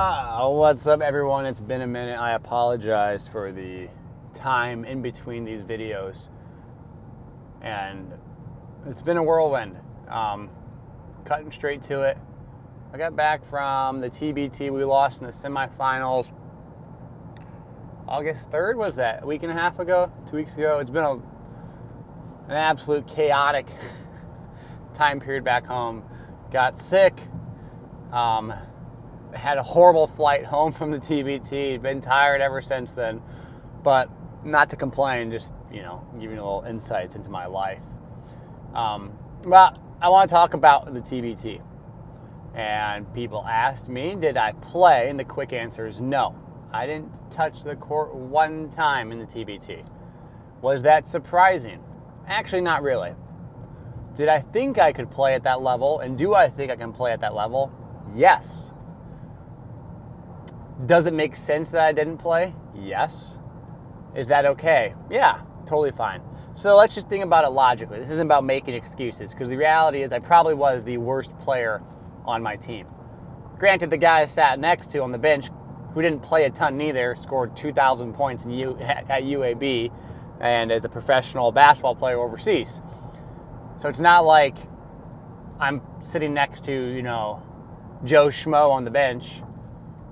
What's up, everyone? It's been a minute. I apologize for the time in between these videos, and it's been a whirlwind. Cutting straight to it, I got back from the TBT. We lost in the semifinals August 3rd. Was that a week and a half ago? 2 weeks ago? It's been an absolute chaotic time period back home. Got sick. Had a horrible flight home from the TBT. Been tired ever since then, but not to complain, just, giving a little insights into my life. But I want to talk about the TBT. And people asked me, did I play? And the quick answer is no. I didn't touch the court one time in the TBT. Was that surprising? Actually, not really. Did I think I could play at that level? And do I think I can play at that level? Yes. Does it make sense that I didn't play? Yes. Is that okay? Yeah, totally fine. So let's just think about it logically. This isn't about making excuses, because the reality is I probably was the worst player on my team. Granted, the guy I sat next to on the bench, who didn't play a ton neither, scored 2,000 points at UAB and is a professional basketball player overseas. So it's not like I'm sitting next to, Joe Schmo on the bench.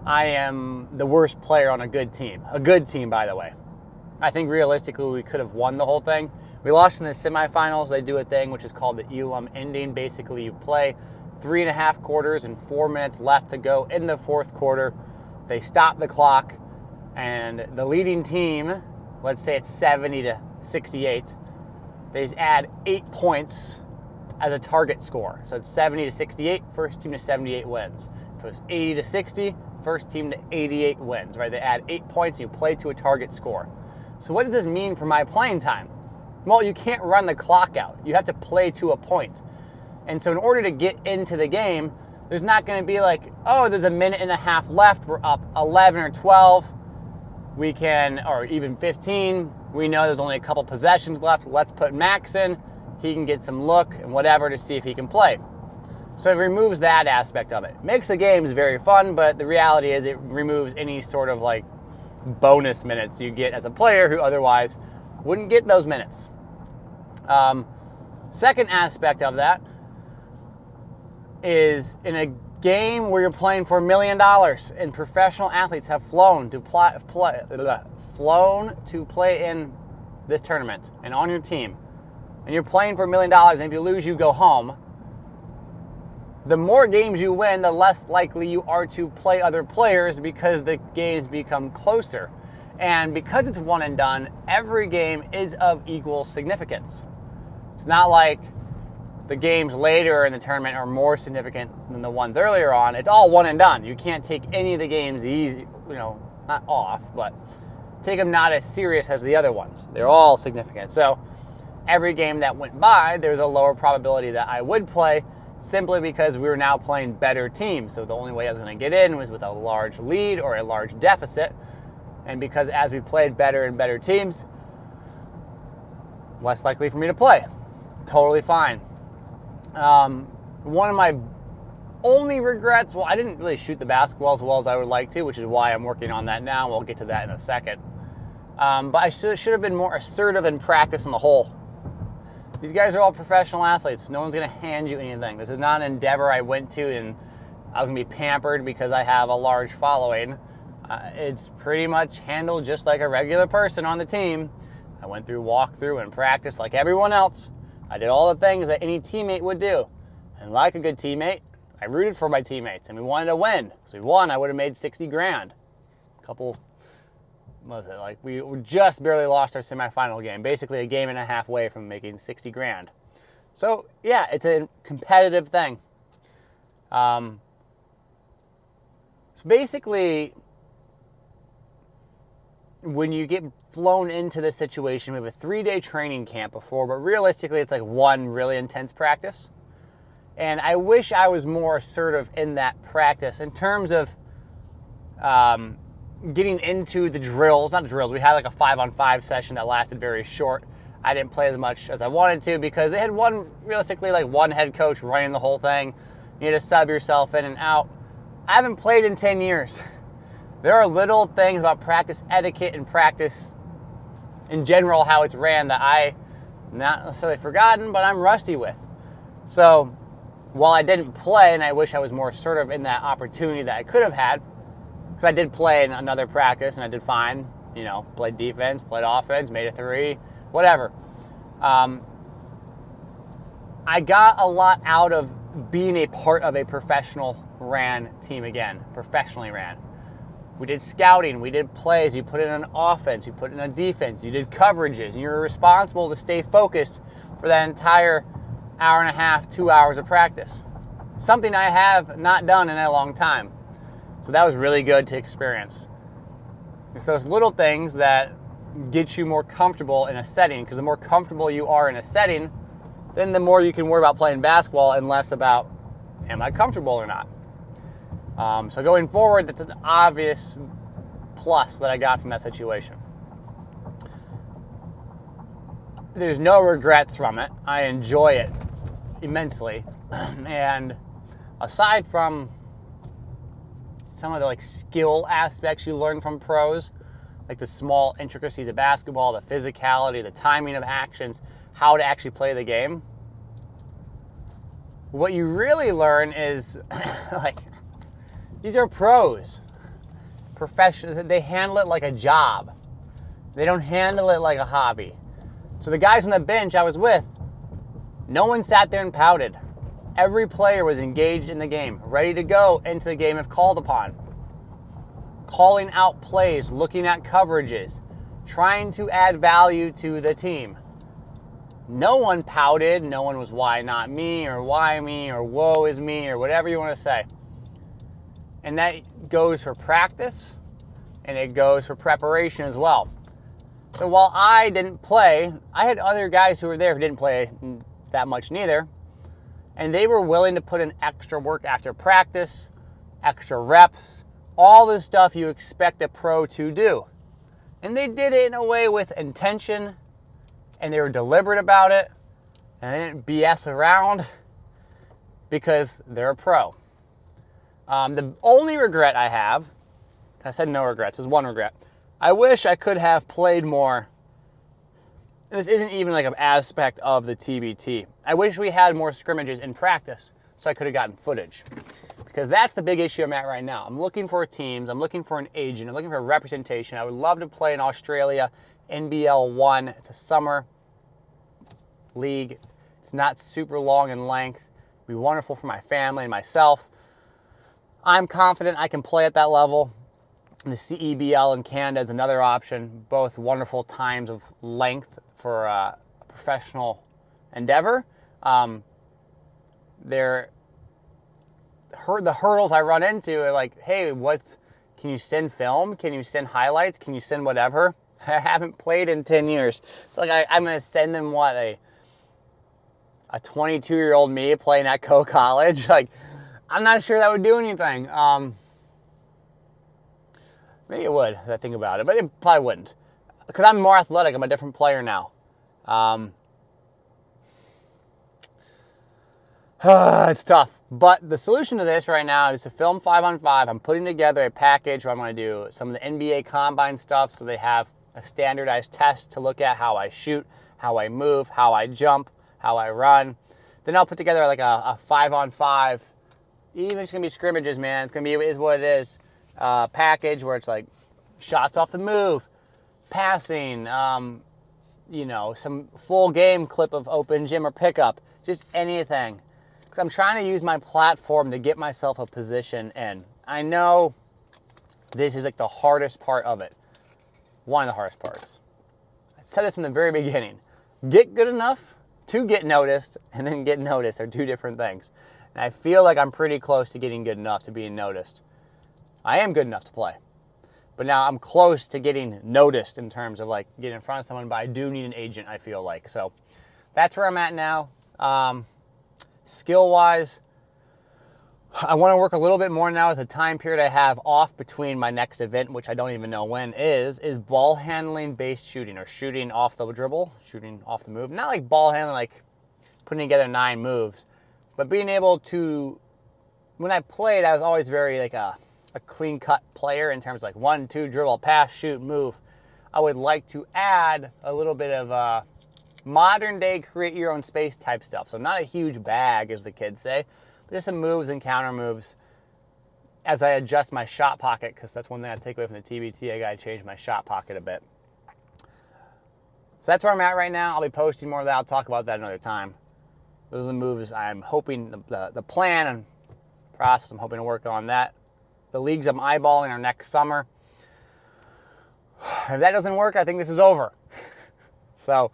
I am the worst player on a good team. A good team, by the way. I think realistically we could have won the whole thing. We lost in the semifinals. They do a thing which is called the Elam ending. Basically, you play 3.5 quarters and 4 minutes left to go in the fourth quarter. They stop the clock, and the leading team, let's say it's 70 to 68, they add 8 points as a target score. So it's 70 to 68, first team to 78 wins. If it was 80 to 60, first team to 88 wins, right? They add 8 points and you play to a target score. So what does this mean for my playing time? Well, you can't run the clock out. You have to play to a point. And so in order to get into the game, there's not going to be like, oh, there's a minute and a half left. We're up 11 or 12. We can, or even 15. We know there's only a couple possessions left. Let's put Max in. He can get some look and whatever to see if he can play. So it removes that aspect of it. Makes the games very fun, but the reality is it removes any sort of like bonus minutes you get as a player who otherwise wouldn't get those minutes. Second aspect of that is in a game where you're playing for $1 million and professional athletes have flown to play in this tournament and on your team, and you're playing for $1 million, and if you lose, you go home. The more games you win, the less likely you are to play other players because the games become closer. And because it's one and done, every game is of equal significance. It's not like the games later in the tournament are more significant than the ones earlier on. It's all one and done. You can't take any of the games easy, not off, but take them not as serious as the other ones. They're all significant. So every game that went by, there's a lower probability that I would play, simply because we were now playing better teams. So the only way I was going to get in was with a large lead or a large deficit. And because as we played better and better teams, less likely for me to play. Totally fine. One of my only regrets, I didn't really shoot the basketball as well as I would like to, which is why I'm working on that now. We'll get to that in a second. But I should have been more assertive in practice on the whole. These guys are all professional athletes. No one's going to hand you anything. This is not an endeavor I went to and I was going to be pampered because I have a large following. It's pretty much handled just like a regular person on the team. I went through walkthrough and practice like everyone else. I did all the things that any teammate would do. And like a good teammate, I rooted for my teammates and we wanted to win. So we won, I would have made 60 grand. We just barely lost our semifinal game. Basically a game and a half away from making 60 grand. So yeah, it's a competitive thing. So basically, when you get flown into this situation, we have a 3-day training camp before, but realistically it's like one really intense practice. And I wish I was more assertive in that practice in terms of getting into the drills, not the drills. We had like a 5-on-5 session that lasted very short. I didn't play as much as I wanted to because they had one head coach running the whole thing. You had to sub yourself in and out. I haven't played in 10 years. There are little things about practice etiquette and practice in general, how it's ran, that I not necessarily forgotten, but I'm rusty with. So while I didn't play, and I wish I was more assertive in that opportunity that I could have had, because I did play in another practice and I did fine, you know, played defense, played offense, made a 3, whatever. I got a lot out of being a part of a professional ran team again, professionally ran. We did scouting, we did plays, you put in an offense, you put in a defense, you did coverages, and you're responsible to stay focused for that entire hour and a half, 2 hours of practice. Something I have not done in a long time. So that was really good to experience. It's those little things that get you more comfortable in a setting, because the more comfortable you are in a setting, then the more you can worry about playing basketball and less about, am I comfortable or not? So going forward, that's an obvious plus that I got from that situation. There's no regrets from it. I enjoy it immensely. And aside from some of the skill aspects you learn from pros, like the small intricacies of basketball, the physicality, the timing of actions, how to actually play the game, what you really learn is these are pros, professionals. They handle it like a job. They don't handle it like a hobby. So the guys on the bench I was with, no one sat there and pouted. Every player was engaged in the game, ready to go into the game if called upon. Calling out plays, looking at coverages, trying to add value to the team. No one pouted. No one was why not me, or why me, or woe is me, or whatever you want to say. And that goes for practice, and it goes for preparation as well. So while I didn't play, I had other guys who were there who didn't play that much neither, and they were willing to put in extra work after practice, extra reps, all the stuff you expect a pro to do. And they did it in a way with intention, and they were deliberate about it, and they didn't BS around, because they're a pro. The only regret I have, I said no regrets, there's one regret. I wish I could have played more. This isn't even an aspect of the TBT. I wish we had more scrimmages in practice so I could have gotten footage. Because that's the big issue I'm at right now. I'm looking for teams, I'm looking for an agent, I'm looking for representation. I would love to play in Australia, NBL 1. It's a summer league. It's not super long in length. It'd be wonderful for my family and myself. I'm confident I can play at that level. The CEBL in Canada is another option. Both wonderful times of length for a professional endeavor. The hurdles I run into are hey, can you send film? Can you send highlights? Can you send whatever? I haven't played in 10 years. It's I'm going to send them a 22-year-old me playing at college. I'm not sure that would do anything. Maybe it would, if I think about it, but it probably wouldn't. Because I'm more athletic. I'm a different player now. It's tough. But the solution to this right now is to film 5-on-5. I'm putting together a package where I'm going to do some of the NBA Combine stuff, so they have a standardized test to look at how I shoot, how I move, how I jump, how I run. Then I'll put together a 5-on-5. Even it's going to be scrimmages, man. It's going to be is what it is. Package where it's shots off the move, passing, some full game clip of open gym or pickup, just anything. Because I'm trying to use my platform to get myself a position in. I know this is the hardest part of it. One of the hardest parts. I said this from the very beginning. Get good enough to get noticed, and then get noticed are two different things. And I feel like I'm pretty close to getting good enough to being noticed. I am good enough to play. But now I'm close to getting noticed in terms of getting in front of someone, but I do need an agent, I feel like. So that's where I'm at now. Skill-wise, I want to work a little bit more now with the time period I have off between my next event, which I don't even know when is ball handling based shooting, or shooting off the dribble, shooting off the move. Not ball handling, putting together 9 moves, but being able to when I played, I was always very like a clean-cut player in terms of like 1-2 dribble, pass, shoot, move. I would like to add a little bit of modern day create your own space type stuff. So not a huge bag, as the kids say, but just some moves and counter moves as I adjust my shot pocket, because that's one thing I take away from the TBT. I got to change my shot pocket a bit. So that's where I'm at right now. I'll be posting more of that. I'll talk about that another time. Those are the moves I'm hoping, the plan and process I'm hoping to work on that. The leagues I'm eyeballing are next summer. If that doesn't work, I think this is over. So,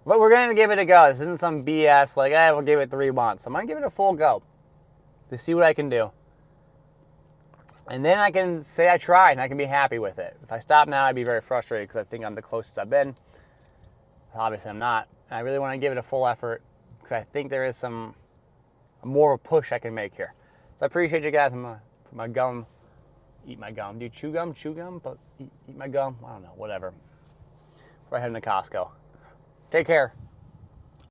but we're going to give it a go. This isn't some BS like, we'll give it 3 months. I'm going to give it a full go to see what I can do. And then I can say I tried and I can be happy with it. If I stop now, I'd be very frustrated because I think I'm the closest I've been. Obviously, I'm not. I really want to give it a full effort because I think there is some more of a push I can make here. So I appreciate you guys. I'm going to put my gum, eat my gum. Do you chew gum? Chew gum? But eat my gum? I don't know. Whatever. Before I head into Costco. Take care.